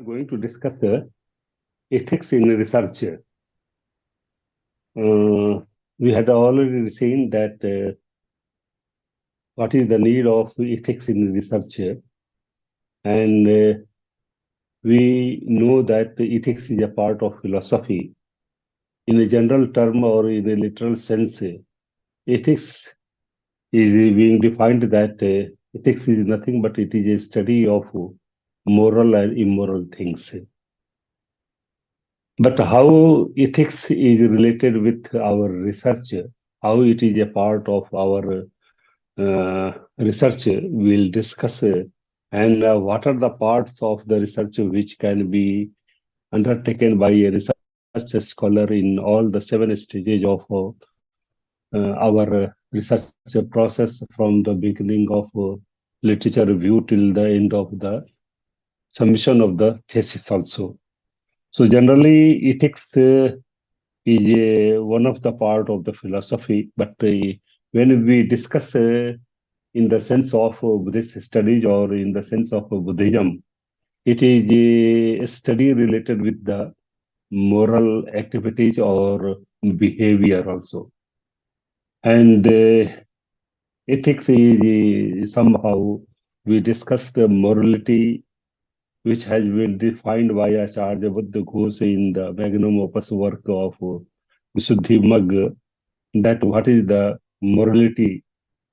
are going to discuss ethics in research. We had already seen that what is the need of ethics in research, and we know that ethics is a part of philosophy. In a general term or in a literal sense, ethics is being defined that ethics is nothing but it is a study of moral and immoral things. But how ethics is related with our research, how it is a part of our research, we'll discuss. And what are the parts of the research which can be undertaken by a research scholar in all the 7 stages of our research process from the beginning of literature review till the end of the submission of the thesis also. So generally, ethics is one of the part of the philosophy, but when we discuss in the sense of Buddhist studies or in the sense of Buddhism, it is a study related with the moral activities or behavior also. And ethics is somehow we discuss the morality which has been defined by Acharya Buddha Ghosh in the magnum opus work of Visuddhi Mag, that what is the morality?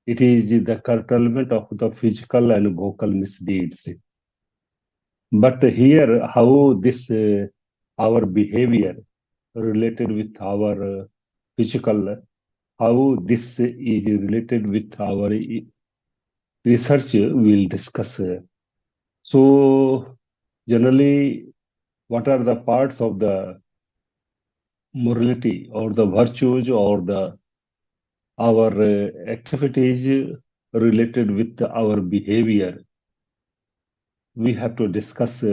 It is the curtailment of the physical and vocal misdeeds. But here, how this our behavior related with our physical, how this is related with our research, we'll discuss. So, generally, what are the parts of the morality or the virtues or the our activities related with our behavior? We have to discuss.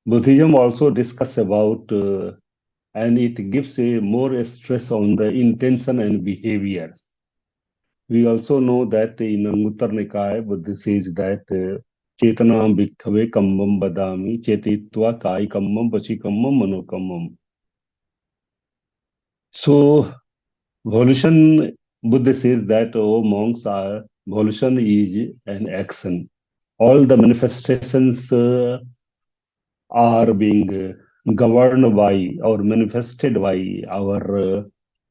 Buddhism also discuss about, and it gives a more stress on the intention and behavior. We also know that in Anguttara Nikaya, Buddha says that Chetanam bhikkhave kammam badami chetitva kai kammam pachi kammam mano kammam. So, volition, Buddha says that, oh monks, volition is an action. All the manifestations are being governed by or manifested by our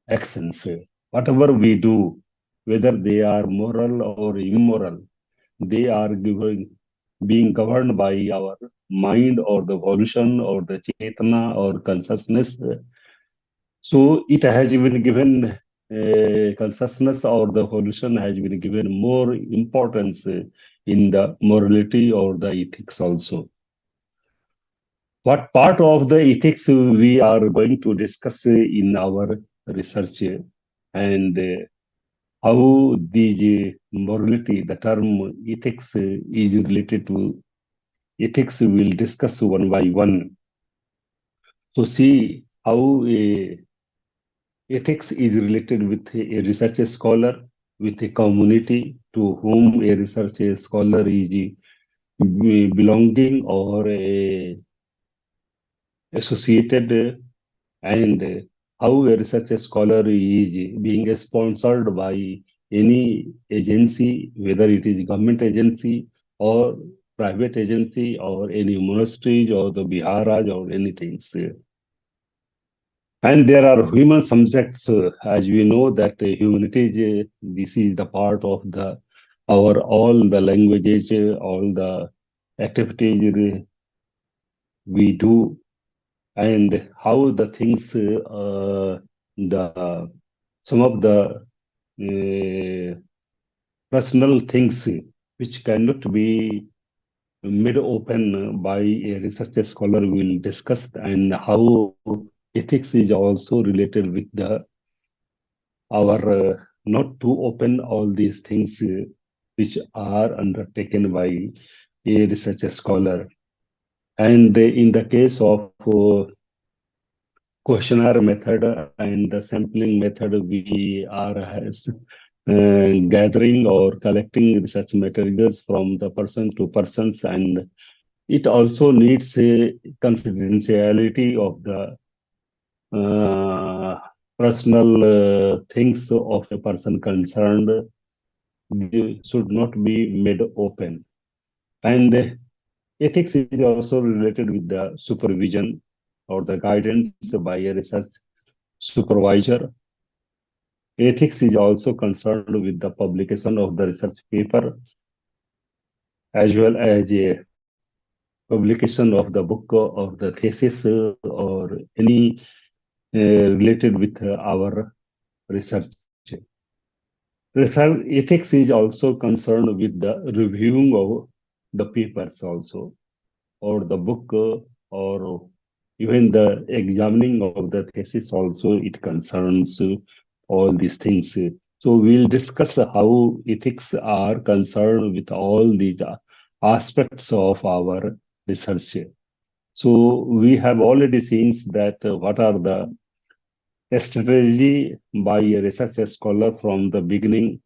actions. Whatever we do, whether they are moral or immoral, they are being governed by our mind or the volition or the chetana or consciousness. So it has been given consciousness or the volition has been given more importance in the morality or the ethics also. What part of the ethics we are going to discuss in our research, and how these morality, the term ethics is related to ethics, we'll discuss one by one. So see how ethics is related with a research scholar, with a community to whom a research scholar is belonging or associated, and how a research scholar is being sponsored by any agency, whether it is government agency or private agency or any monasteries or the Biharaj or anything. And there are human subjects, as we know that humanity, this is the part of the our all the languages, all the activities we do, and how the things, the some of the personal things which cannot be made open by a research scholar will discuss, and how ethics is also related with the our not to open all these things which are undertaken by a research scholar. And in the case of questionnaire method and the sampling method, we are gathering or collecting research materials from the person to persons, and It also needs a confidentiality of the uh, personal things of a person concerned. They should not be made open. And ethics is also related with the supervision or the guidance by a research supervisor. Ethics is also concerned with the publication of the research paper as well as a publication of the book or the thesis or any related with our research. Research ethics is also concerned with the reviewing of the papers also, or the book, or even the examining of the thesis also. It concerns all these things. So we'll discuss how ethics are concerned with all these aspects of our research. So we have already seen that what are the strategy by a research scholar from the beginning.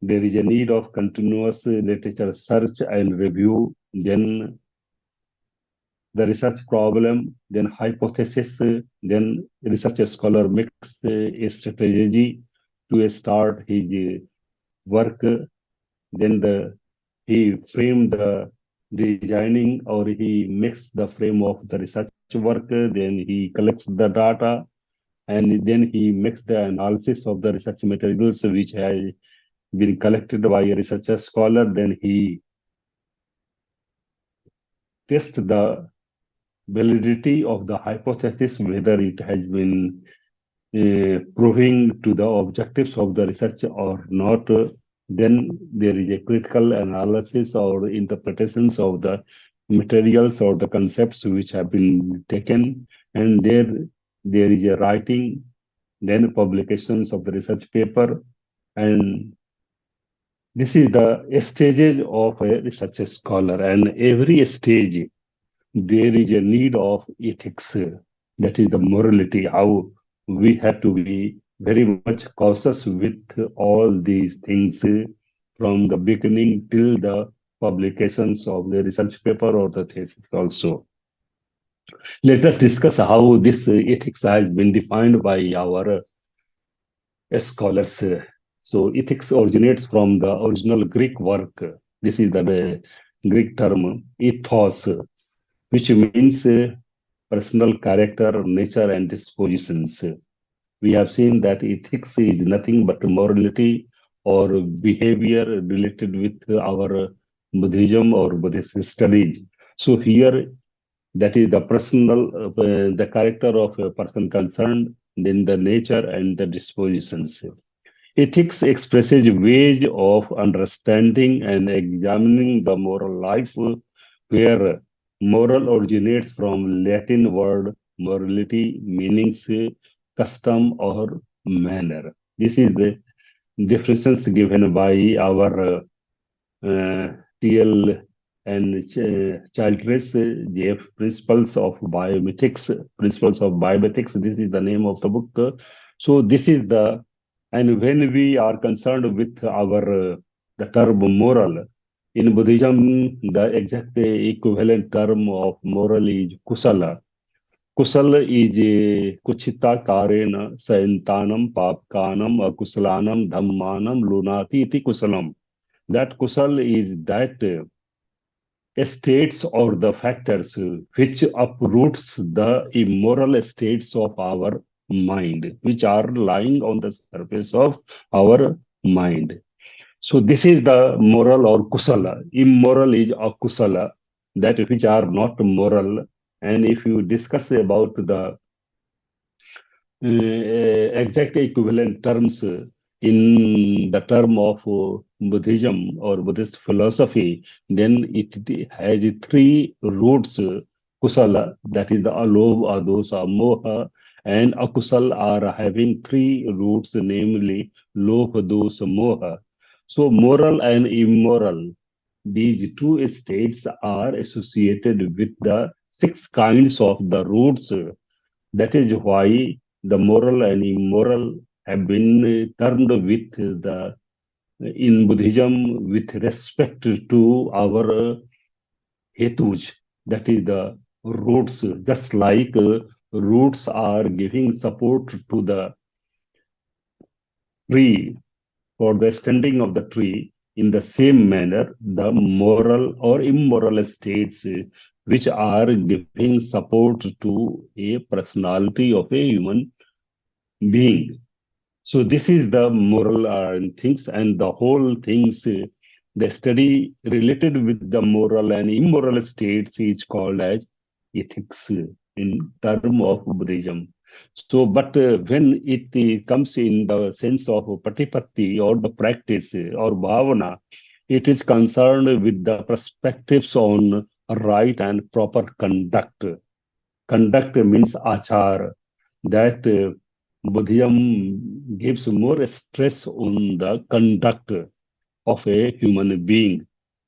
There is a need of continuous literature search and review, then the research problem, then hypothesis, then research scholar makes a strategy to start his work, then he frame the designing or he makes the frame of the research work, then he collects the data, and then he makes the analysis of the research materials which has been collected by a researcher scholar, then he tests the validity of the hypothesis, whether it has been proving to the objectives of the research or not. Then there is a critical analysis or interpretations of the materials or the concepts which have been taken, and there is a writing, then publications of the research paper, and this is the stages of a research scholar, and every stage there is a need of ethics. That is the morality, how we have to be very much cautious with all these things from the beginning till the publications of the research paper or the thesis also. Let us discuss how this ethics has been defined by our scholars. So ethics originates from the original Greek work. This is the Greek term ethos, which means personal character, nature, and dispositions. We have seen that ethics is nothing but morality or behavior related with our Buddhism or Buddhist studies. So here, that is the personal, the character of a person concerned, then the nature and the dispositions. Ethics expresses ways of understanding and examining the moral life, where moral originates from Latin word morality, meanings custom or manner. This is the definitions given by our TL and Childress, JF Principles of Bioethics. This is the name of the book. So this is and when we are concerned with our the term moral, in Buddhism, the exact equivalent term of moral is kusala. Kusala is kuchita karena sayantanam papkanam akusalanam dhammanam lunati iti kusalam. That kusal is that states or the factors which uproots the immoral states of our mind, which are lying on the surface of our mind. So this is the moral or kusala. Immoral is akusala, that which are not moral. And if you discuss about the exact equivalent terms in the term of Buddhism or Buddhist philosophy, then it has three roots. Kusala, that is the alov, adosa, moha, and akusal are having three roots, namely lobha, dosa, moha. So moral and immoral, these two states are associated with the six kinds of the roots. That is why the moral and immoral have been termed with the in Buddhism with respect to our hetuj, that is the roots, just like roots are giving support to the tree for the standing of the tree. In the same manner, the moral or immoral states which are giving support to a personality of a human being. So this is the moral things, and the whole things, the study related with the moral and immoral states is called as ethics in term of Buddhism. So, but when it comes in the sense of patipatti or the practice or bhavana, it is concerned with the perspectives on right and proper conduct. Conduct means achar, that Buddhism gives more stress on the conduct of a human being.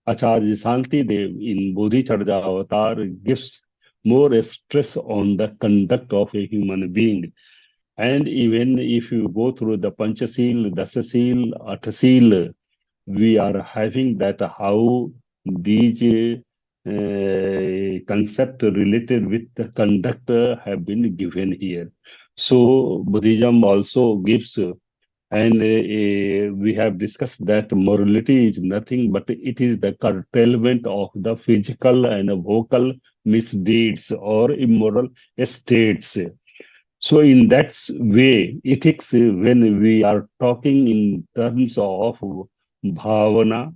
Acharya Shanti Dev in Bodhicharya Avatar gives more stress on the conduct of a human being. And even if you go through the Panchasil, Dasasil, Atasil, we are having that how these concept related with the conduct have been given here. So Buddhism also gives, and we have discussed that morality is nothing but it is the curtailment of the physical and vocal misdeeds or immoral states. So in that way, ethics, when we are talking in terms of bhavana,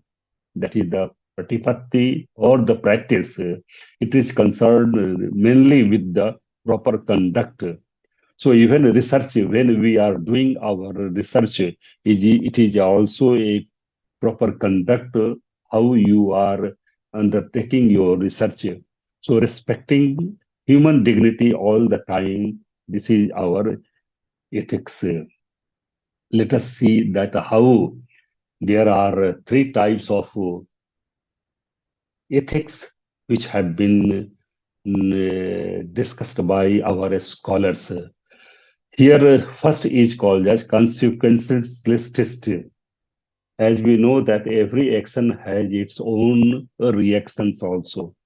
that is the pratipatti or the practice, it is concerned mainly with the proper conduct. So even research, when we are doing our research, it is also a proper conduct, how you are undertaking your research. So respecting human dignity all the time, this is our ethics. Let us see that how there are three types of ethics which have been discussed by our scholars. Here, first is called as consequences test. As we know that every action has its own reactions also.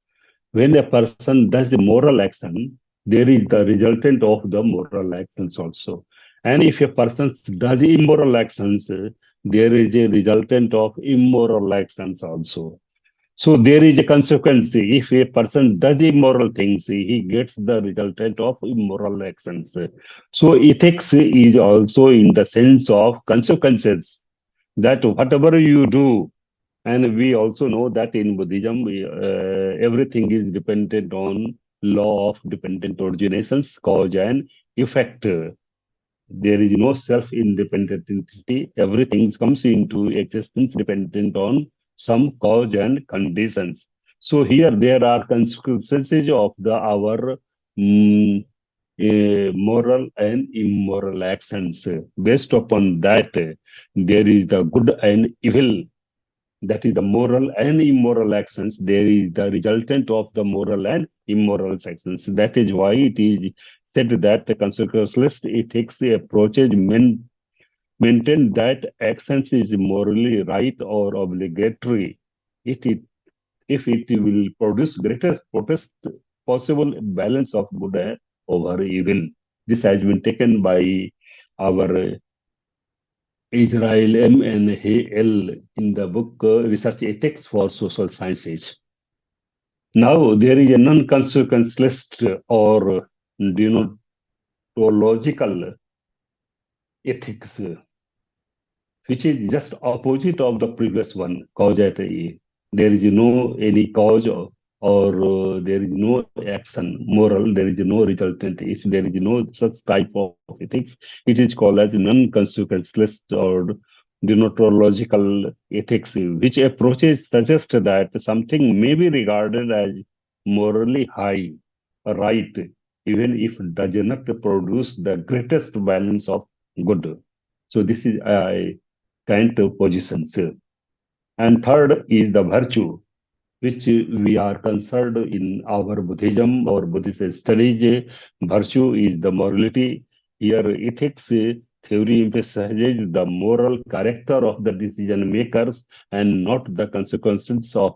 When a person does a moral action, there is the resultant of the moral actions also. And if a person does immoral actions, there is a resultant of immoral actions also. So there is a consequence. If a person does immoral things, he gets the resultant of immoral actions. So ethics is also in the sense of consequences, that whatever you do, and we also know that in Buddhism, everything is dependent on law of dependent originations, cause and effect. There is no self-independent entity. Everything comes into existence dependent on some cause and conditions. So here there are consequences of our mm, moral and immoral actions. Based upon that, there is the good and evil, that is the moral and immoral actions. There is the resultant of the moral and immoral actions. That is why it is said that the consequentialist ethics approaches maintain that actions is morally right or obligatory. It if it will produce greatest possible balance of good over evil. This has been taken by our Israel M. and L. in the book Research Ethics for Social Sciences. Now, there is a non-consequentialist or deontological ethics, which is just opposite of the previous one, causality. There is no any cause or there is no action, moral, there is no resultant. If there is no such type of ethics, it is called as non-consequentialist or deontological ethics, which approaches suggest that something may be regarded as morally high, right, even if it does not produce the greatest balance of good. So this is a kind of positions. And third is the virtue, which we are concerned in our Buddhism or Buddhist studies. Virtue is the morality. Here, ethics theory emphasizes the moral character of the decision makers and not the consequences of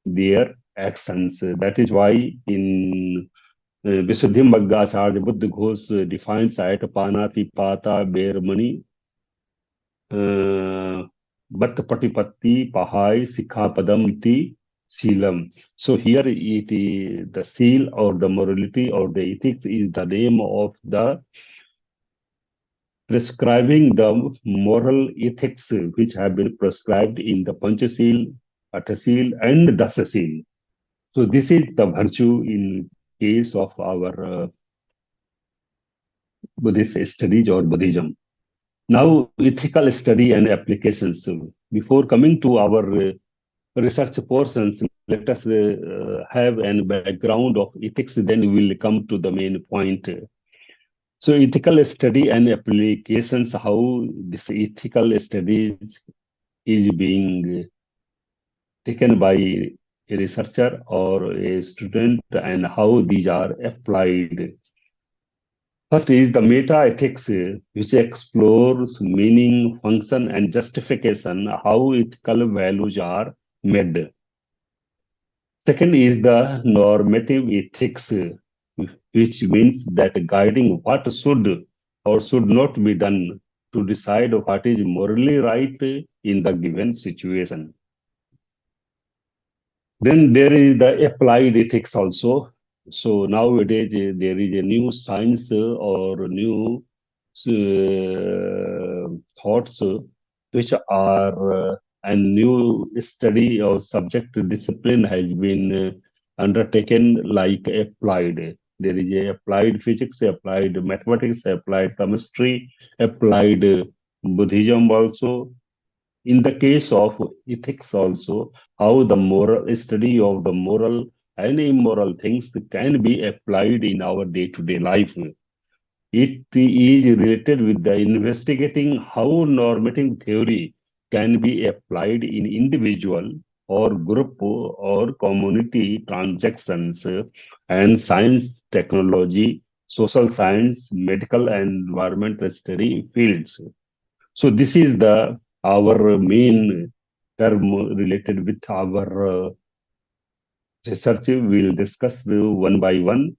their actions. That is why in Visuddhimagga, Acharya Buddha Ghosh defines at Panati Pata Bermani Bat Patipatti Pahai Sikhapadam Ti Silam. So here it is the seal or the morality or the ethics is the name of the prescribing the moral ethics which have been prescribed in the Panchasil, Attasil, and Dasasil. So this is the virtue in case of our Buddhist studies or Buddhism. Now, ethical study and applications. So before coming to our research portions, let us have an background of ethics, then we will come to the main point. So ethical study and applications, how this ethical studies is being taken by a researcher or a student and how these are applied. First is the meta ethics, which explores meaning, function, and justification, how ethical values are made. Second is the normative ethics, which means that guiding what should or should not be done to decide what is morally right in the given situation. Then there is the applied ethics also. So nowadays there is a new science or new thoughts which are a new study or subject discipline has been undertaken like applied. There is a applied physics, applied mathematics, applied chemistry, applied Buddhism also. In the case of ethics also, how the moral study of the moral and immoral things can be applied in our day-to-day life. It is related with the investigating how normative theory can be applied in individual or group or community transactions and science, technology, social science, medical and environmental study fields. So this is the our main term related with our research. We'll discuss one by one.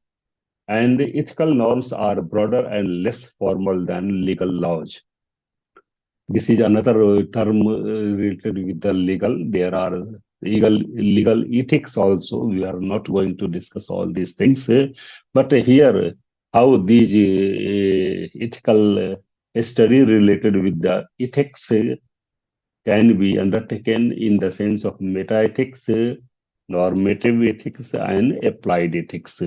And ethical norms are broader and less formal than legal laws. This is another term related with the legal. There are legal ethics also. We are not going to discuss all these things. But here, how these ethical study related with the ethics can be undertaken in the sense of meta-ethics, normative ethics, and applied ethics.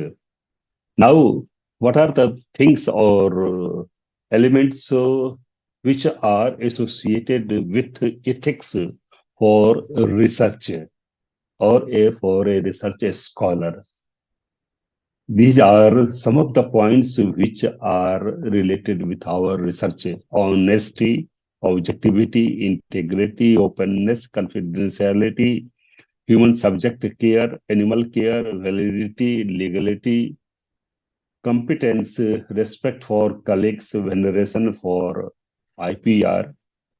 Now, what are the things or elements which are associated with ethics for research or for a research scholar? These are some of the points which are related with our research: honesty, objectivity, integrity, openness, confidentiality, human subject care, animal care, validity, legality, competence, respect for colleagues, veneration for IPR,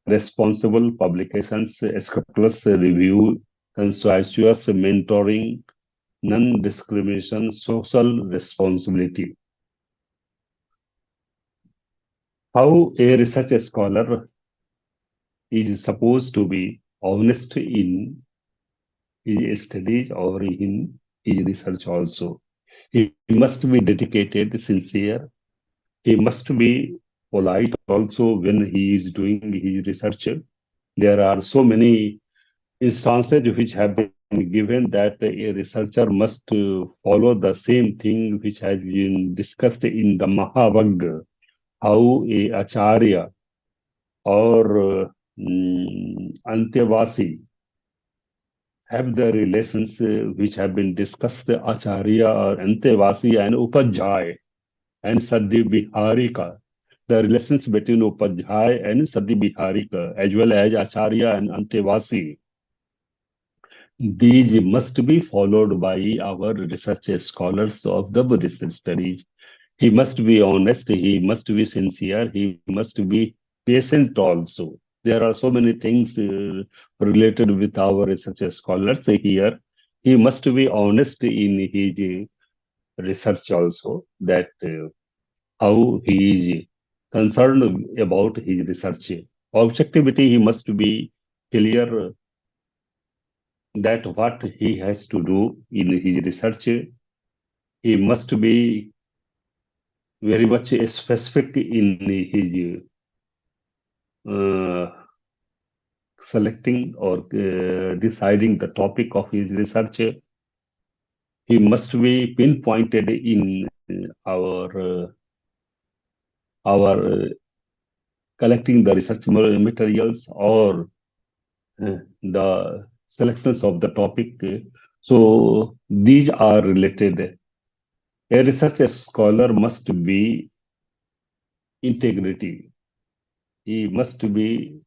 responsible publications, scrupulous review, conscientious mentoring, non-discrimination, social responsibility. How a research scholar is supposed to be honest in his studies or in his research also. He must be dedicated, sincere. He must be polite also when he is doing his research. There are so many instances which have been given that a researcher must follow the same thing which has been discussed in the Mahavagga, how a Acharya or Antyavasi have the relations which have been discussed, Acharya or Antyavasi and Upadhyay and Sadhi Biharika. The relations between Upadhyay and Sadhi Biharika, as well as Acharya and Antyavasi, these must be followed by our research scholars of the Buddhist studies. He must be honest, he must be sincere, he must be patient also. There are so many things related with our research scholars here. he must be honest in his research also, that how he is concerned about his research. Objectivity, he must be clear that what he has to do in his research, he must be very much specific in his uh, selecting or deciding the topic of his research. He must be pinpointed in our collecting the research materials or the selections of the topic. So these are related. A research scholar must be integrity. He must be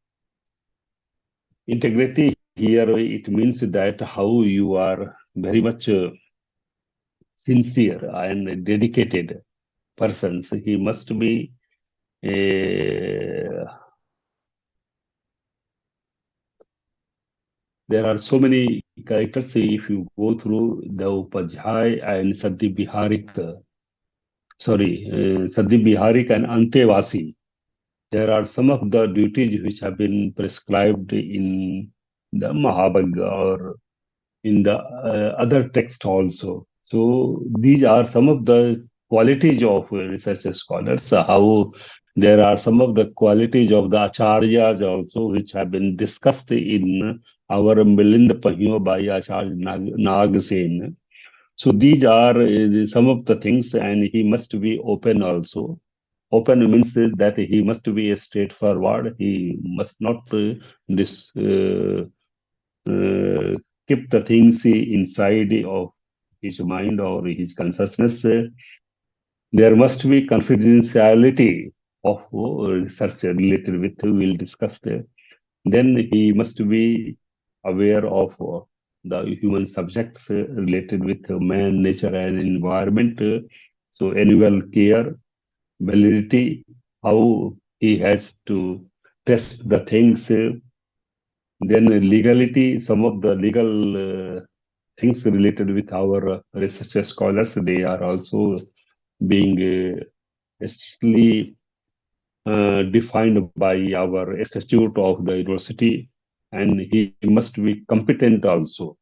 integrity here. It means that how you are very much sincere and dedicated persons. He must be a, there are so many characters. If you go through the Upajhai and Sadhi Biharik, Sadhi Biharik and Antevasi, there are some of the duties which have been prescribed in the Mahabharata or in the other text also. So these are some of the qualities of research scholars. How there are some of the qualities of the acharyas also which have been discussed in our Milind Pahyo by Acharya Nagsen. So these are some of the things, and he must be open also. Open means that he must be straightforward. He must not this uh, keep the things inside of his mind or his consciousness. There must be confidentiality of research related with we'll discuss there. Then he must be aware of the human subjects related with man, nature, and environment. So annual care, validity, how he has to test the things. Then legality, some of the legal things related with our research scholars, they are also being strictly defined by our statute of the university, and he must be competent also.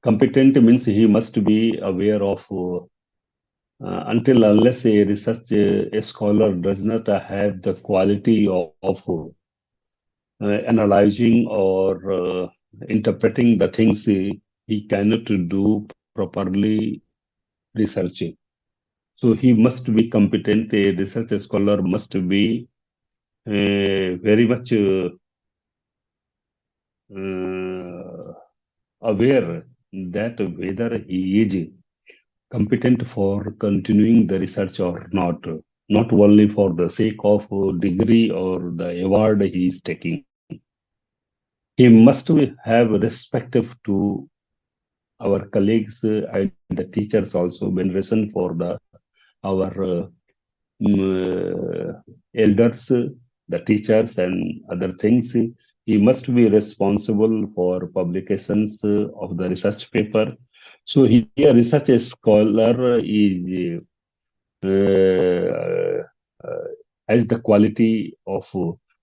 Competent means he must be aware of until unless a research a scholar does not have the quality of analyzing or interpreting the things, he cannot do properly researching. So he must be competent. A research scholar must be very much uh, aware that whether he is competent for continuing the research or not, not only for the sake of degree or the award he is taking. He must have respect to our colleagues and the teachers also, veneration for the our elders, the teachers, and other things. He must be responsible for publications of the research paper. So here, research scholar is has the quality of.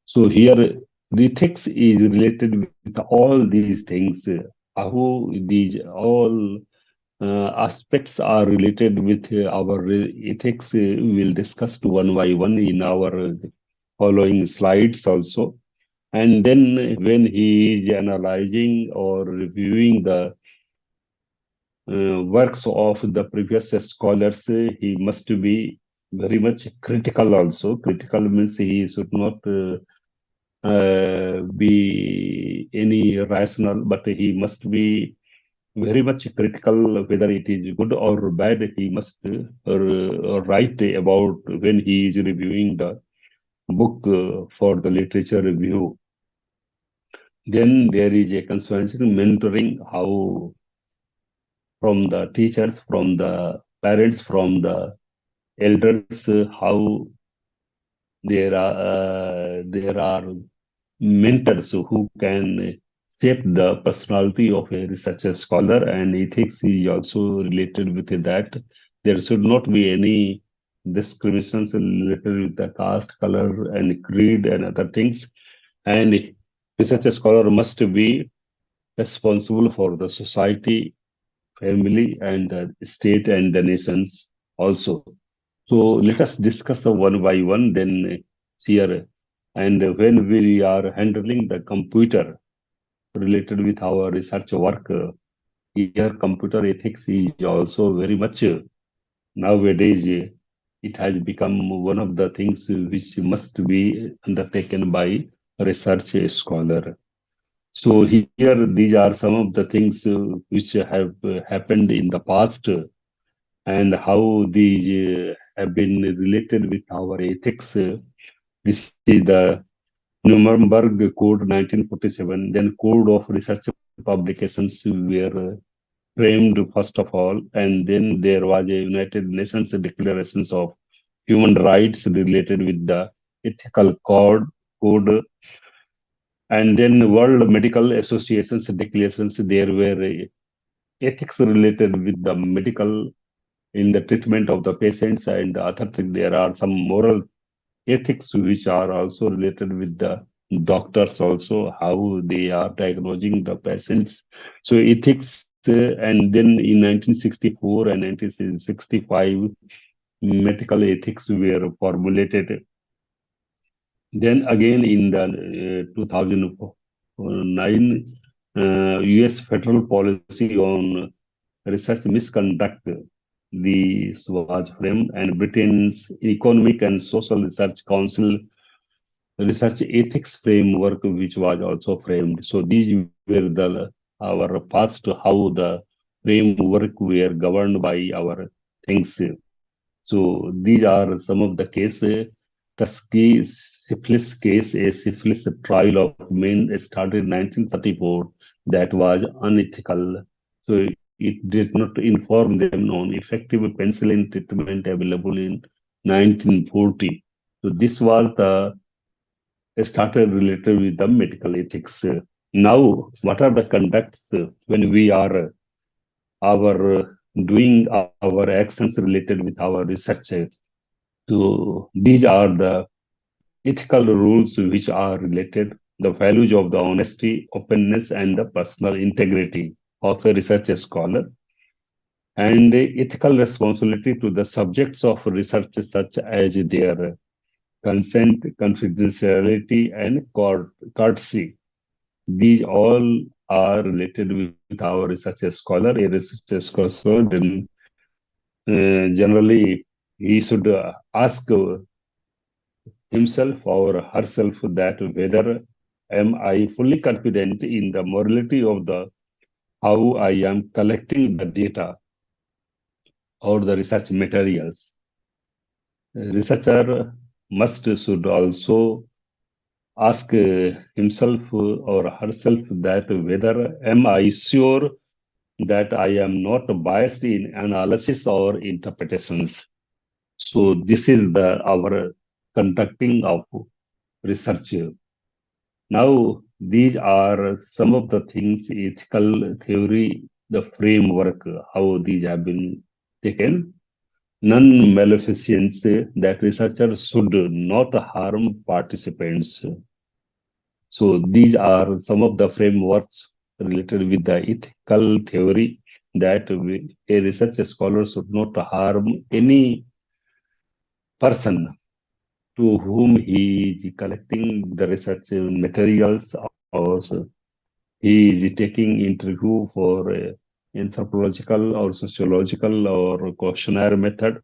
So here, the ethics is related with all these things. How these all aspects are related with our ethics. We'll discuss one by one in our following slides also. And then when he is analyzing or reviewing the works of the previous scholars, he must be very much critical also. Critical means he should not be any rational, but he must be very much critical whether it is good or bad. He must write about when he is reviewing the book for the literature review. Then there is a constant mentoring, how from the teachers, from the parents, from the elders, how there are mentors who can shape the personality of a researcher scholar, and ethics is also related with that. There should not be any discriminations related with the caste, color, and creed and other things. And research scholar must be responsible for the society, family, and the state and the nations also. So let us discuss the one by one then here. And when we are handling the computer related with our research work, here computer ethics is also very much nowadays it has become one of the things which must be undertaken by a research scholar. So here these are some of the things which have happened in the past and how these have been related with our ethics. This is the Nuremberg Code 1947, then Code of Research Publications were framed first of all, and then there was a United Nations declarations of human rights related with the ethical code, and then World Medical Association's declarations. There were ethics related with the medical in the treatment of the patients, and the other thing there are some moral ethics which are also related with the doctors also how they are diagnosing the patients. So ethics and then in 1964 and 1965 medical ethics were formulated. Then again in the 2009 US federal policy on research misconduct, this was framed, and Britain's Economic and Social Research Council research ethics framework, which was also framed. So these were the our paths to how the framework were governed by our things. So these are some of the cases. Tuskegee syphilis case, a syphilis trial of men started in 1934 that was unethical. So it did not inform them on effective penicillin treatment available in 1940. So this was the started related with the medical ethics. Now, what are the conducts when we are our doing our actions related with our research? So these are the ethical rules which are related the values of the honesty, openness, and the personal integrity of a research scholar, and the ethical responsibility to the subjects of research such as their consent, confidentiality, and courtesy. These all are related with our research scholar. A research scholar then generally he should ask himself or herself that whether am I fully confident in the morality of the how I am collecting the data or the research materials. Researcher must should also ask himself or herself that whether am I sure that I am not biased in analysis or interpretations. So this is the our conducting of research. Now these are some of the things ethical theory, the framework, how these have been taken. Non-maleficence that researchers should not harm participants. So these are some of the frameworks related with the ethical theory that a research scholar should not harm any person to whom he is collecting the research materials or he is taking interview for anthropological or sociological or questionnaire method.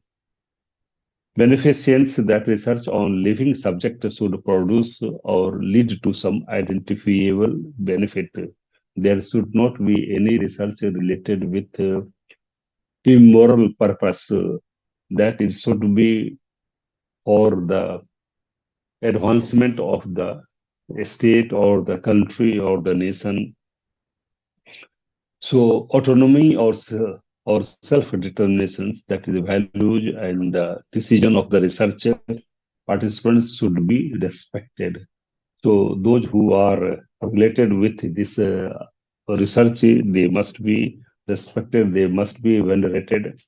Beneficence that research on living subject should produce or lead to some identifiable benefit. There should not be any research related with immoral purpose. That it should be for the advancement of the state or the country or the nation. So autonomy or self-determination, that is the values and the decision of the researcher participants should be respected. So those who are related with this research, they must be respected, they must be venerated.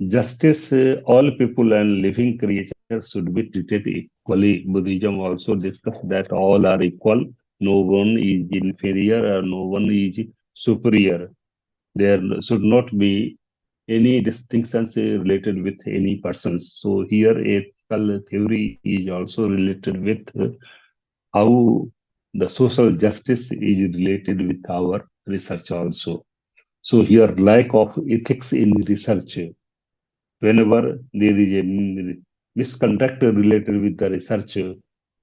Justice, all people and living creatures should be treated equally. Buddhism also discusses that all are equal. No one is inferior or no one is superior. There should not be any distinctions related with any persons. So here ethical theory is also related with how the social justice is related with our research also. So here lack of ethics in research. Whenever there is a misconduct related with the research,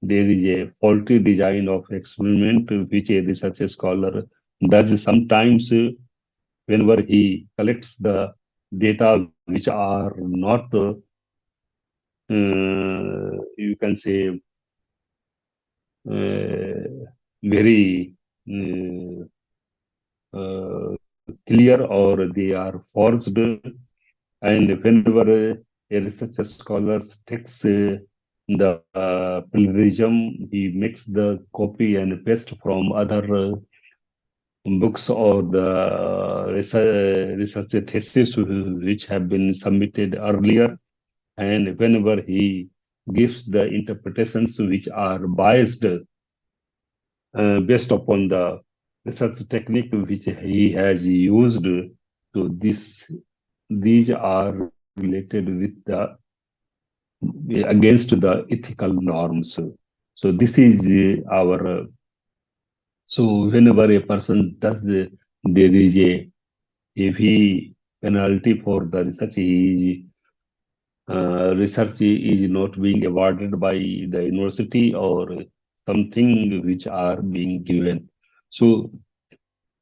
there is a faulty design of experiment which a research scholar does sometimes whenever he collects the data which are not, you can say, very clear or they are forged. And whenever a researcher scholar takes the plagiarism, he makes the copy and paste from other books or the research thesis which have been submitted earlier. And whenever he gives the interpretations which are biased based upon the research technique which he has used, so these are related with the against the ethical norms. So this is our so whenever a person does there is a heavy penalty for the research. Research is not being awarded by the university or something which are being given. So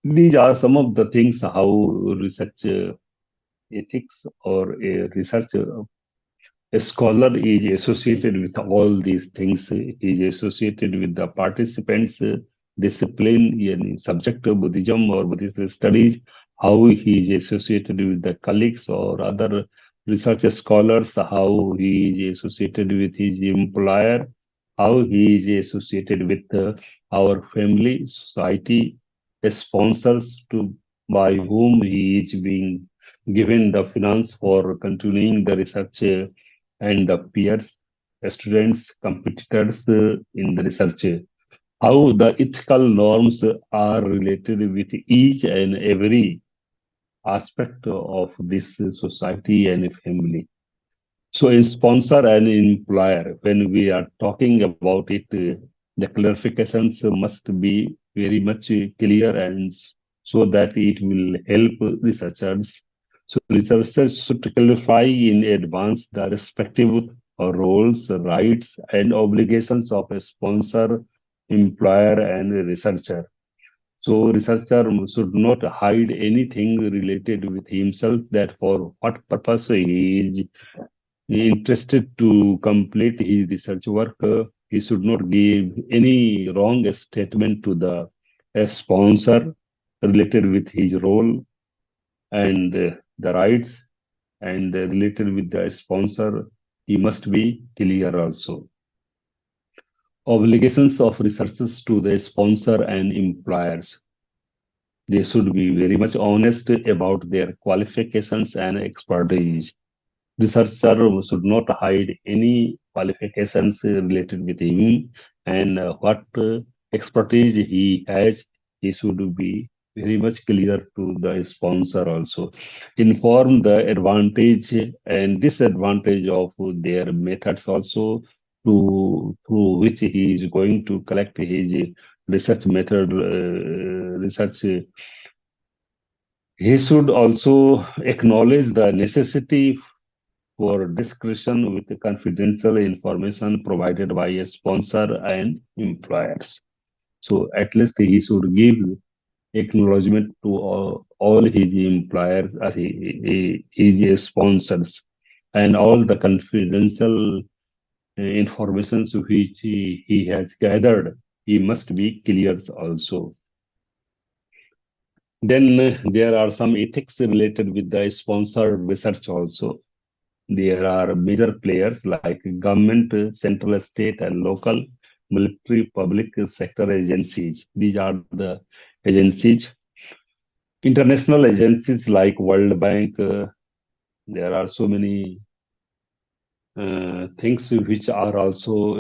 these are some of the things how research ethics or a research a scholar is associated with all these things, is associated with the participants' discipline in subject of Buddhism or Buddhist studies, how he is associated with the colleagues or other research scholars, how he is associated with his employer, how he is associated with our family, society, sponsors to by whom he is being given the finance for continuing the research and the peers, students, competitors in the research. How the ethical norms are related with each and every aspect of this society and family. So, a sponsor and employer, when we are talking about it, the clarifications must be very much clear and so that it will help researchers. So, researchers should clarify in advance the respective roles, rights, and obligations of a sponsor, employer, and researcher. So, researcher should not hide anything related with himself that for what purpose he is interested to complete his research work, he should not give any wrong statement to the sponsor related with his role and the rights and related with the sponsor. He must be clear also. Obligations of researchers to the sponsor and employers. They should be very much honest about their qualifications and expertise. Researcher should not hide any qualifications related with him and what expertise he has. He should be very much clear to the sponsor also. Inform the advantage and disadvantage of their methods also through which he is going to collect his research method, research. He should also acknowledge the necessity for discretion with the confidential information provided by a sponsor and employers. So at least he should give acknowledgement to all his employers, his sponsors, and all the confidential informations which he has gathered. He must be clear also. Then there are some ethics related with the sponsored research also. There are major players like government, central, state, and local. military public sector agencies. These are the agencies. International agencies like World Bank, there are so many things which are also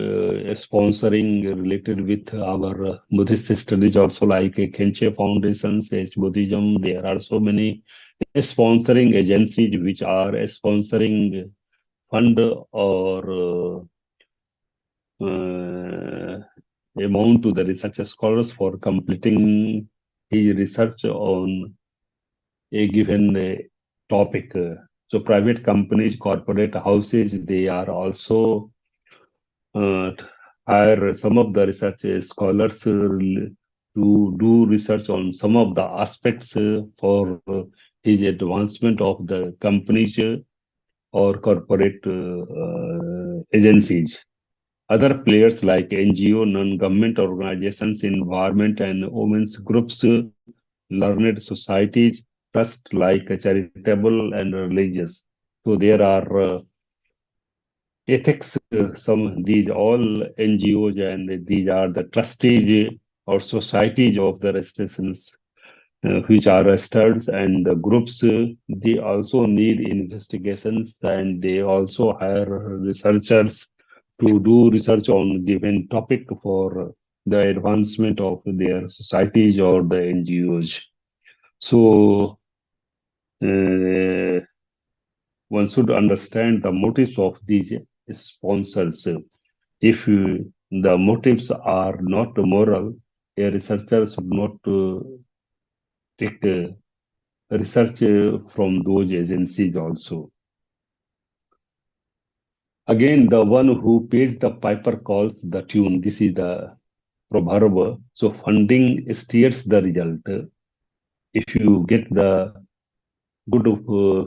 sponsoring related with our Buddhist studies, also like Khenche Foundation, Sage Buddhism. There are so many sponsoring agencies which are sponsoring fund or amount to the research scholars for completing his research on a given topic. So private companies, corporate houses, they are also uh, hire some of the research scholars to do research on some of the aspects for his advancement of the companies or corporate agencies. Other players like NGO, non-government organizations, environment and women's groups, learned societies, trust like charitable and religious. So there are ethics, some these all NGOs and these are the trustees or societies of the restorations which are registered and the groups they also need investigations and they also hire researchers to do research on given topic for the advancement of their societies or the NGOs. So uh, one should understand the motives of these sponsors. If the motives are not moral, a researcher should not take research from those agencies also. Again, the one who pays the piper calls the tune. This is the proverb. So funding steers the result. If you get the good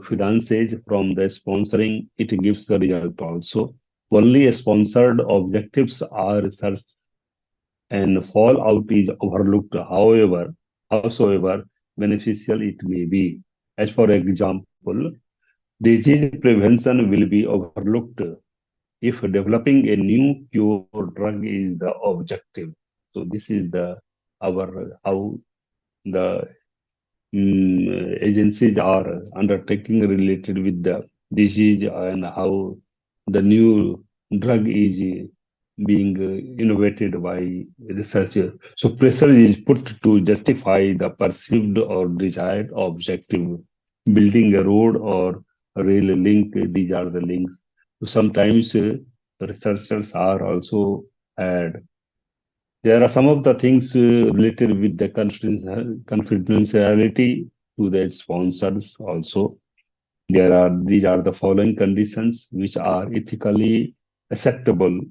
finances from the sponsoring, it gives the result also. Only sponsored objectives are research and fallout is overlooked, howsoever beneficial it may be. As for example, disease prevention will be overlooked if developing a new cure drug is the objective. So this is the our how the agencies are undertaking related with the disease and how the new drug is being innovated by researchers. So pressure is put to justify the perceived or desired objective. Building a road or a rail link, these are the links. So sometimes researchers are also add there are some of the things related with the confidentiality to the sponsors also. These are the following conditions which are ethically acceptable.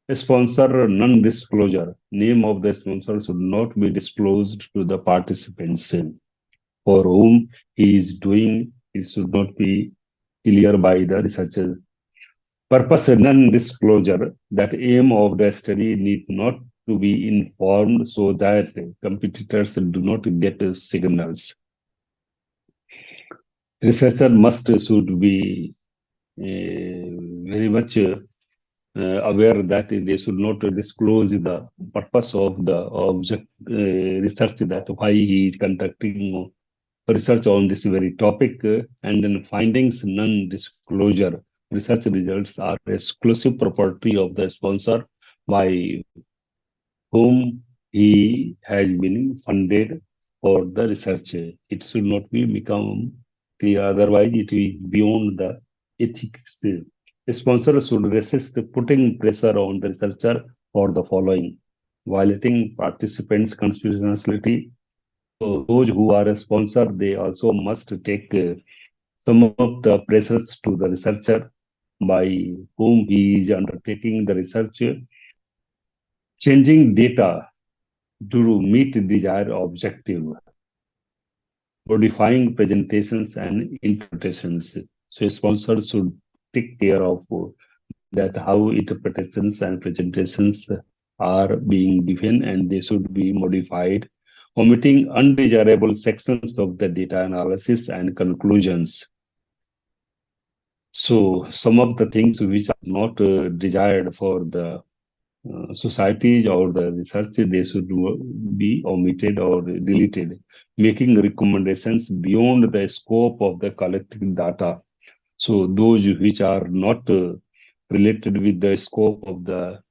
A sponsor non-disclosure. Name of the sponsor should not be disclosed to the participants. For whom he is doing, it should not be clear by the researcher. Purpose non-disclosure, that aim of the study need not to be informed so that competitors do not get signals. Researcher must should be very much aware that they should not disclose the purpose of the object research that why he is conducting research on this very topic and then findings non-disclosure. Research results are exclusive property of the sponsor by whom he has been funded for the research. It should not be become clear, otherwise it is beyond the ethics. A sponsor should resist putting pressure on the researcher for the following: violating participants' confidentiality. So those who are a sponsor, they also must take some of the pressures to the researcher by whom he is undertaking the research, changing data to meet desired objective, modifying presentations and interpretations. So sponsors should take care of that how interpretations and presentations are being given and they should be modified, omitting undesirable sections of the data analysis and conclusions. So some of the things which are not desired for the societies or the research, they should be omitted or deleted, making recommendations beyond the scope of the collected data. So those which are not related with the scope of the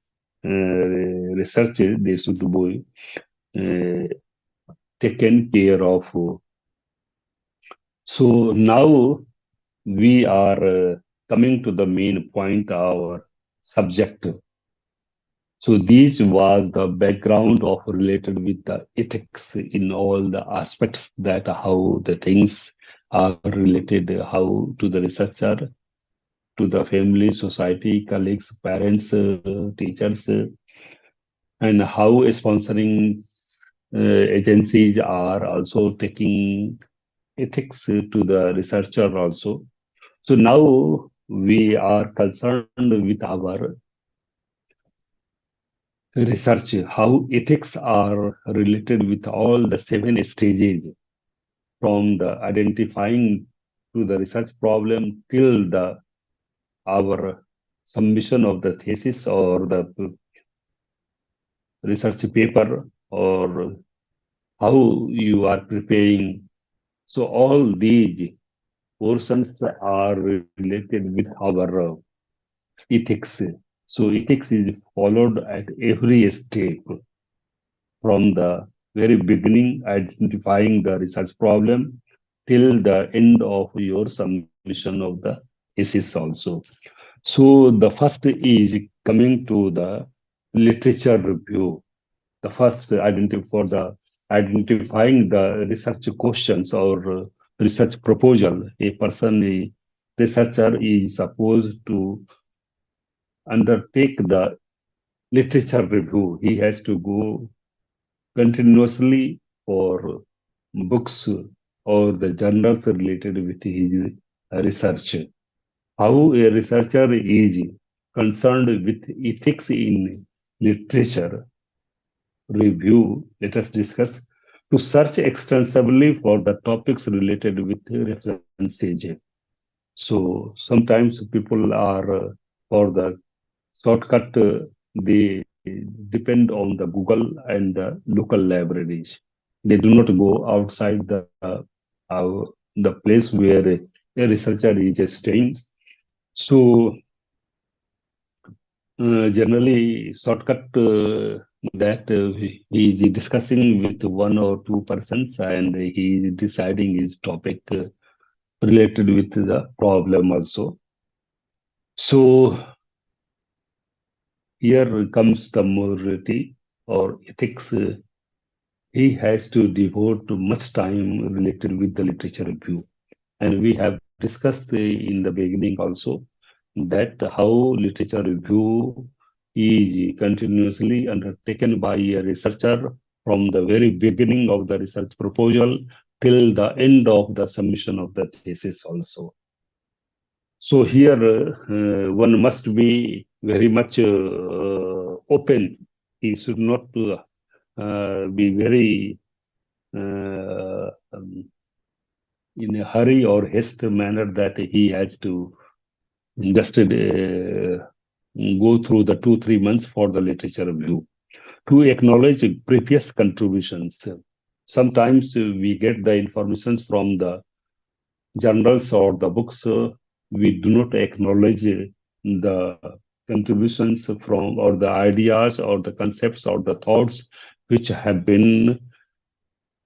research, they should be uh, taken care of. So now we are coming to the main point, our subject. So this was the background of related with the ethics in all the aspects, that how the things are related, how to the researcher, to the family, society, colleagues, parents, teachers, and how sponsoring agencies are also taking ethics to the researcher also. So now we are concerned with our research, how ethics are related with all the seven stages, from the identifying to the research problem till the our submission of the thesis or the research paper, or how you are preparing. So all these portions are related with our ethics. So ethics is followed at every step, from the very beginning, identifying the research problem, till the end of your submission of the thesis also. So the first is coming to the literature review. The first identify for the identifying the research questions or research proposal. A person, a researcher, is supposed to undertake the literature review. He has to go continuously for books or the journals related with his research. How a researcher is concerned with ethics in literature review, let us discuss. To search extensively for the topics related with references. So sometimes people are for the shortcut, they depend on the Google and the local libraries. They do not go outside uh, the place where a researcher is staying. So generally, shortcut that he is discussing with one or two persons, and he is deciding his topic related with the problem also. So here comes the morality or ethics. He has to devote much time related with the literature review. And we have discussed in the beginning also that how literature review is continuously undertaken by a researcher from the very beginning of the research proposal till the end of the submission of the thesis also. So here one must be very much open. He should not be very in a hurry or haste manner, that he has to just go through the 2 3 months for the literature review to acknowledge previous contributions. Sometimes we get the information from the journals or the books. We do not acknowledge the contributions from, or the ideas or the concepts or the thoughts which have been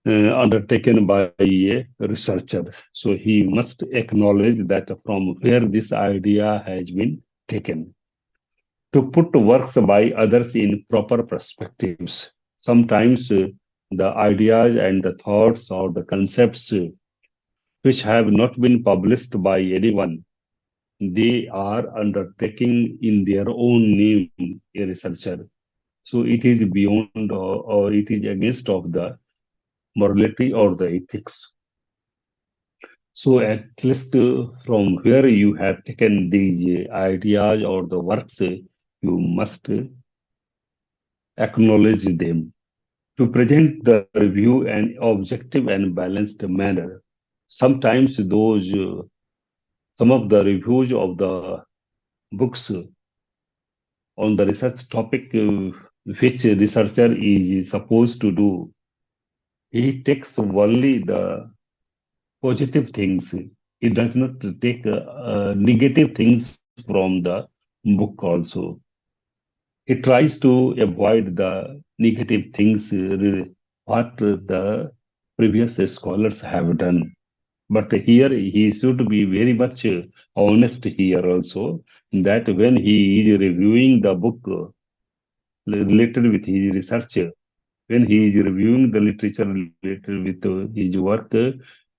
undertaken by a researcher. So he must acknowledge that from where this idea has been taken. To put works by others in proper perspectives. Sometimes the ideas and the thoughts or the concepts which have not been published by anyone, they are undertaking in their own name a researcher. So it is beyond, or it is against of the morality or the ethics. So at least from where you have taken these ideas or the works, you must acknowledge them. To present the review in objective and balanced manner. Sometimes some of the reviews of the books on the research topic which a researcher is supposed to do. He takes only the positive things. He does not take negative things from the book also. He tries to avoid the negative things what the previous scholars have done. But here he should be very much honest here also that when he is reviewing the book related with his research, when he is reviewing the literature related with his work,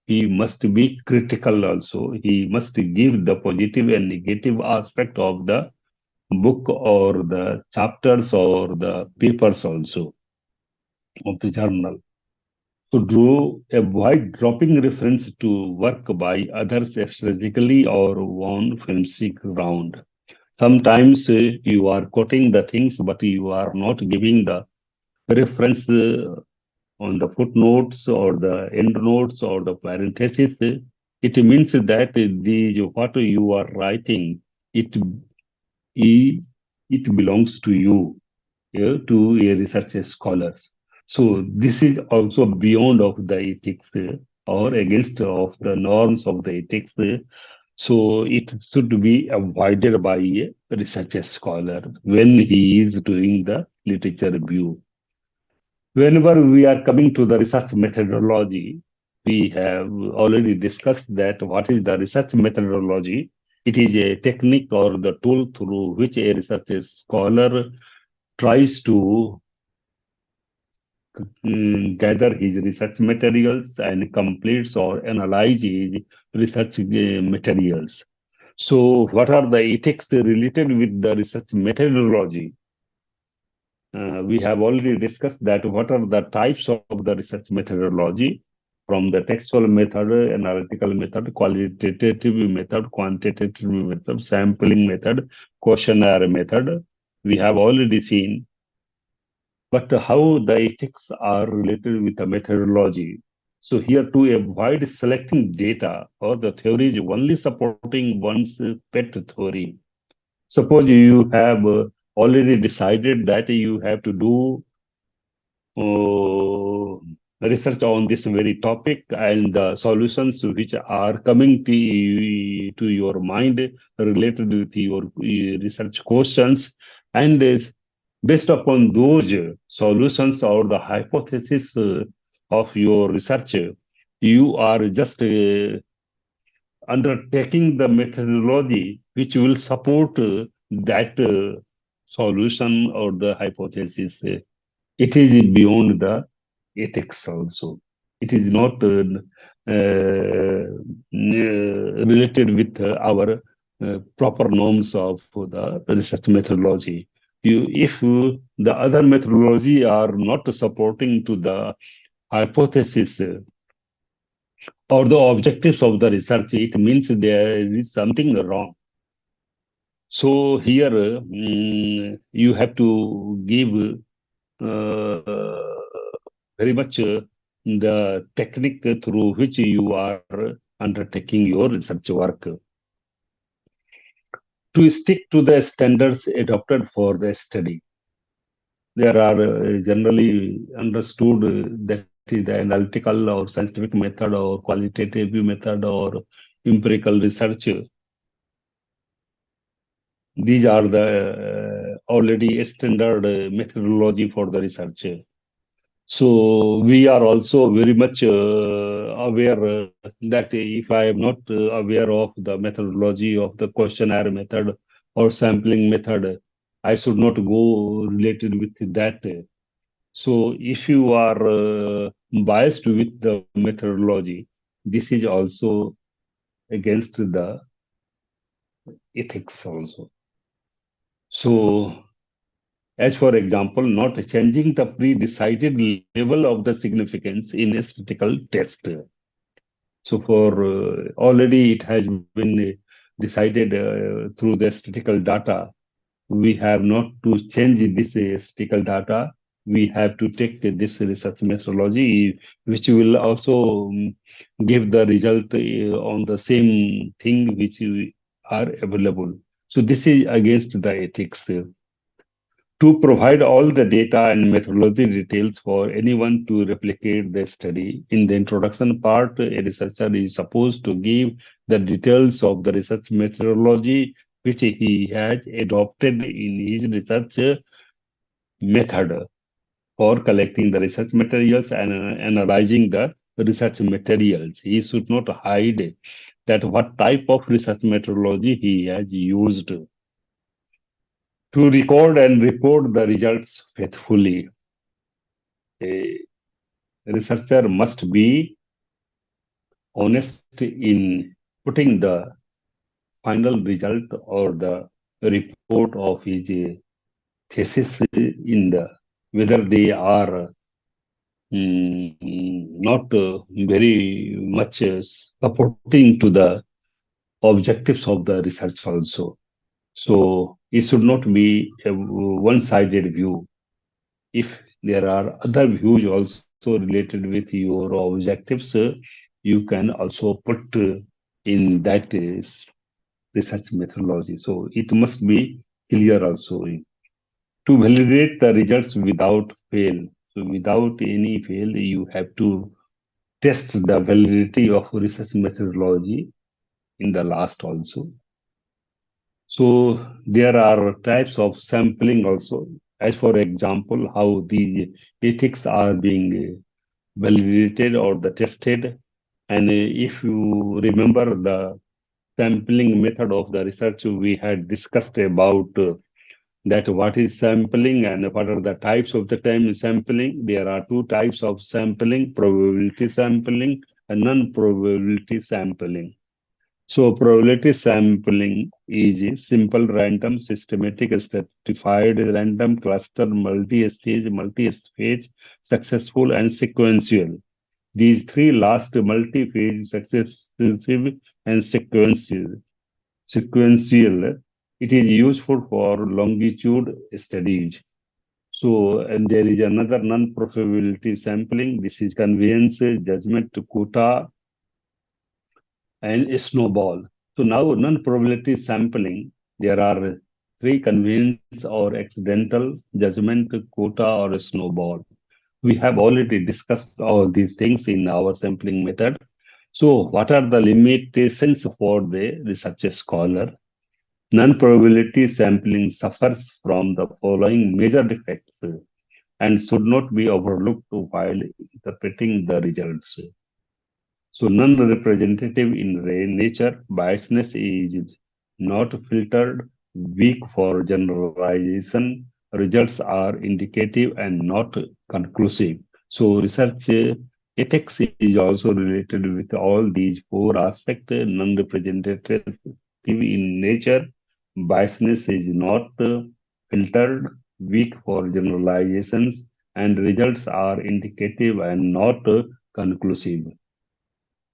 he must be critical also. He must give the positive and negative aspect of the book or the chapters or the papers also of the journal. So avoid dropping reference to work by others strategically or on fancy ground. Sometimes you are quoting the things, but you are not giving the reference on the footnotes or the endnotes or the parentheses. It means that the what you are writing, it it belongs to you, to a research scholars. So this is also beyond of the ethics or against of the norms of the ethics. So it should be avoided by a research scholar when he is doing the literature review. Whenever we are coming to the research methodology, we have already discussed that what is the research methodology. It is a technique or the tool through which a research scholar tries to gather his research materials and completes or analyze his research materials. So, what are the ethics related with the research methodology? We have already discussed that what are the types of the research methodology from the textual method, analytical method, qualitative method, quantitative method, sampling method, questionnaire method. We have already seen, but how the ethics are related with the methodology. So here to avoid selecting data or the theories only supporting one's pet theory. Suppose you have already decided that you have to do uh, research on this very topic and the solutions which are coming to your mind related with your research questions, and based upon those solutions or the hypothesis of your research, you are just undertaking the methodology which will support that solution or the hypothesis. It is beyond the ethics also. It is not related with our proper norms of the research methodology. If the other methodology are not supporting to the hypothesis or the objectives of the research, it means there is something wrong. So here you have to give very much the technique through which you are undertaking your research work. To stick to the standards adopted for the study. There are generally understood that is the analytical or scientific method or qualitative method or empirical research. These are the already standard methodology for the research. So we are also very much aware that if I am not aware of the methodology of the questionnaire method or sampling method, I should not go related with that. So if you are biased with the methodology, this is also against the ethics also. So as for example, not changing the pre-decided level of the significance in a statistical test. So for already it has been decided through the statistical data, we have not to change this statistical data. We have to take this research methodology, which will also give the result on the same thing which are available. So this is against the ethics. to provide all the data and methodology details for anyone to replicate the study. In the introduction part, a researcher is supposed to give the details of the research methodology which he has adopted in his research method for collecting the research materials and analyzing the research materials. He should not hide that what type of research methodology he has used to record and report the results faithfully. A researcher must be honest in putting the final result or the report of his thesis in the whether they are not very much supporting to the objectives of the research also. So it should not be a one-sided view. If there are other views also related with your objectives, you can also put in that research methodology. So it must be clear also to validate the results without fail. So without any fail, you have to test the validity of research methodology in the last also. So there are types of sampling also, as for example, how the ethics are being validated or the tested. And if you remember the sampling method of the research, we had discussed about that what is sampling and what are the types of the time sampling. There are two types of sampling, probability sampling and non-probability sampling. So probability sampling is a simple random systematic stratified random cluster multi-stage, multi-phase, successful and sequential. These three last multi-phase successive and sequential. It is useful for longitude studies. So, and there is another non-probability sampling. This is convenience, judgment, quota, and snowball. So now non-probability sampling, there are three: convenience or accidental, judgment, quota, or snowball. We have already discussed all these things in our sampling method. So what are the limitations for the research scholar? Non-probability sampling suffers from the following major defects and should not be overlooked while interpreting the results. So non-representative in nature, biasness is not filtered, weak for generalization, results are indicative and not conclusive. So research ethics is also related with all these four aspects, non-representative in nature, biasness is not filtered, weak for generalizations, and results are indicative and not conclusive.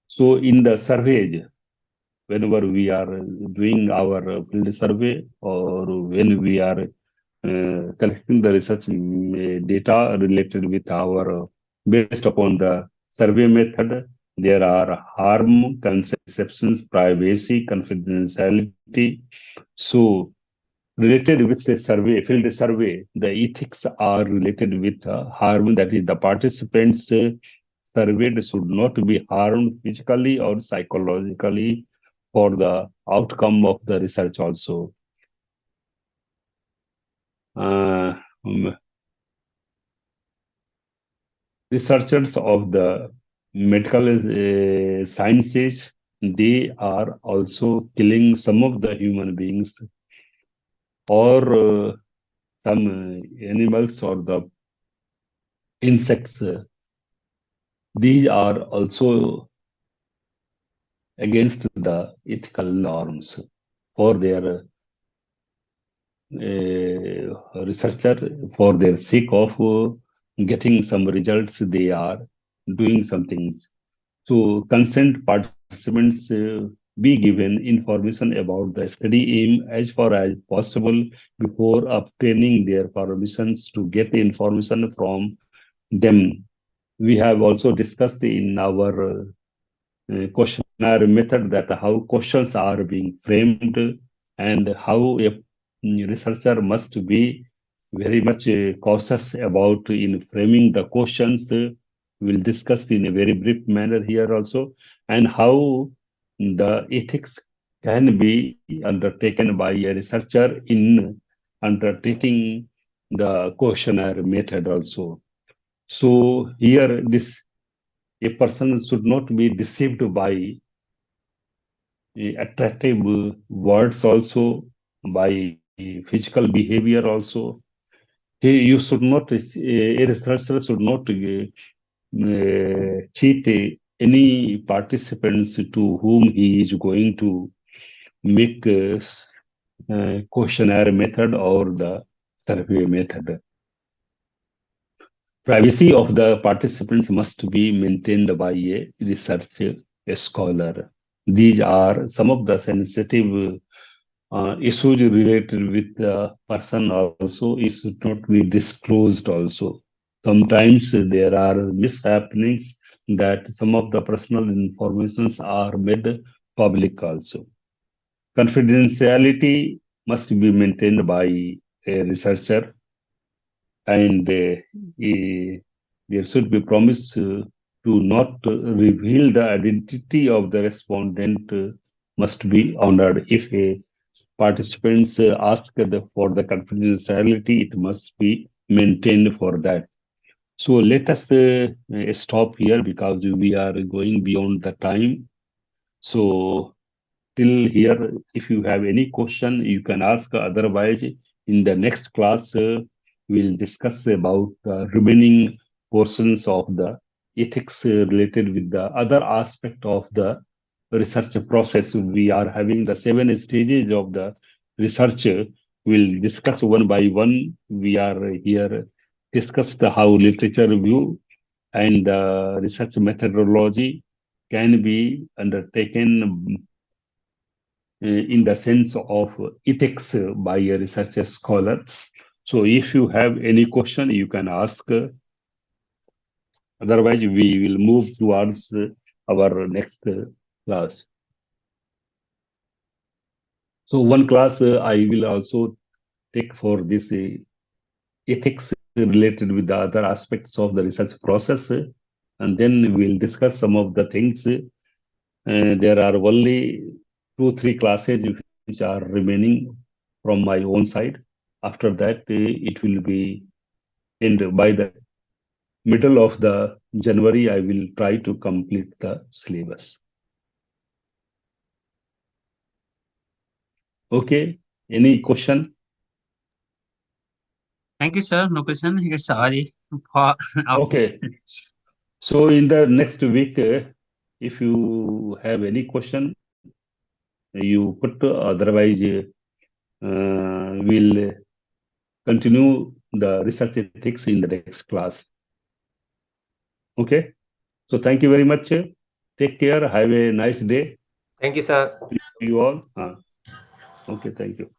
So in the surveys, whenever we are doing our field survey or when we are collecting the research data related with our based upon the survey method, there are harm conceptions, privacy, confidentiality. So related with the survey, field survey, the ethics are related with harm, that is the participants surveyed should not be harmed physically or psychologically for the outcome of the research also. Uh, um, Researchers of the medical sciences, they are also killing some of the human beings or some animals or the insects. These are also against the ethical norms for their researcher, for their sake of getting some results, they are doing some things. So consent participants be given information about the study aim as far as possible before obtaining their permissions to get the information from them. We have also discussed in our questionnaire method that how questions are being framed and how a researcher must be very much cautious about in framing the questions. We'll discuss in a very brief manner here also, and how the ethics can be undertaken by a researcher in undertaking the questionnaire method also. So here, this a person should not be deceived by attractive words also, by physical behavior also. You should not, a researcher should not cheat any participants to whom he is going to make questionnaire method or the survey method. Privacy of the participants must be maintained by a research scholar. These are some of the sensitive issues related with the person also is not be disclosed also. Sometimes there are mishappenings that some of the personal informations are made public also. Confidentiality must be maintained by a researcher, and there should be promise to not reveal the identity of the respondent must be honored. If a participants ask for the confidentiality, it must be maintained for that. So let us stop here because we are going beyond the time. So till here, if you have any question, you can ask. Otherwise, in the next class, we'll discuss about the remaining portions of the ethics related with the other aspect of the research process. We are having the 7 stages of the research. We'll discuss one by one. We are here discuss the how literature review and research methodology can be undertaken in the sense of ethics by a research scholar. So if you have any question, you can ask. Otherwise, we will move towards our next class. So one class I will also take for this ethics related with the other aspects of the research process, and then we'll discuss some of the things. There are only 2, 3 classes which are remaining from my own side. After that, it will be end by the middle of the January. I will try to complete the syllabus. Okay. Any question? Thank you, sir. No question. Sorry for Okay. So in the next week, if you have any question, you put. Otherwise, we'll continue the research ethics in the next class. Okay. So thank you very much. Take care. Have a nice day. Thank you, sir. You all. Okay. Thank you.